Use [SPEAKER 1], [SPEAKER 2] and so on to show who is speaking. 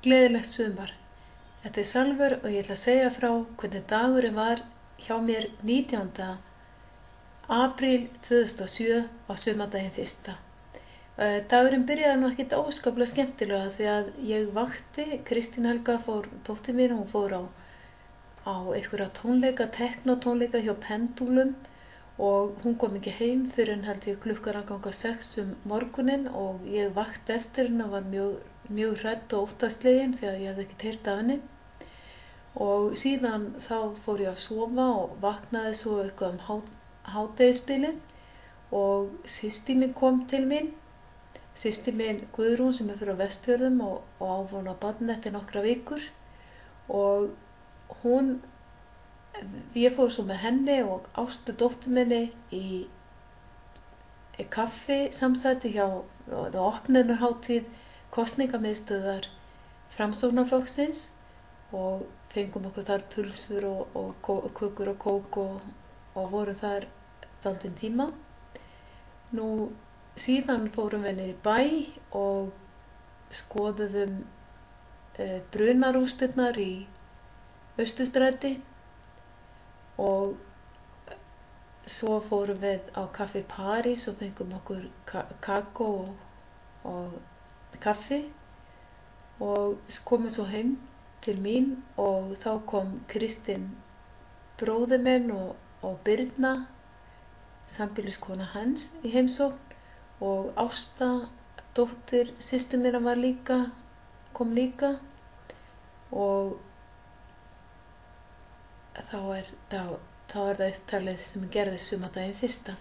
[SPEAKER 1] Gleðilegt sumar. Þetta er Salvör og ég ætla að segja frá hvernig dagurinn var hjá mér 19. apríl 2007 á sumardaginn fyrsta. Dagurinn byrjaði nú ekkert óskaplega skemmtilega því að ég vakti, Kristín Helga dóttir mín, hún fór á einhverja tónleika, teknotónleika hjá Pendulum og hún kom ekki heim fyrir en held ég klukkan að ganga 6 morguninn og ég vakti eftir henni og var mjög hrædd og óttaslegin því að ég hefði ekkert heyrt af henni. Og síðan þá fór ég að sofa og vaknaði svo eitthvað hádegisbilið og systir mín kom til mín. Systir mín Guðrún sem er fyrir á Vestfjörðum og á von á barn eftir nokkra vikur og ég fór svo með henni og Ástu dóttur minni í kaffi samsæti hjá opnunarhátíð kosningamiðstöðvar Framsóknarflokksins og fengum okkur þar pulsur og kökur og kók og voru þar dálítinn tíma. Nú síðan fórum við niður í bæ og skoðuðum brunarústirnar í Austurstræti og svo fórum við á Kaffi París og fengum okkur kakó og kaffi og komum svo heim til mín og þá kom Kristinn bróðir minn og Birna, sambýliskona hans, í heimsókn og Ásta, dóttir systur minna kom líka og þá er það upptalið sem gerðist sumardaginn fyrsta.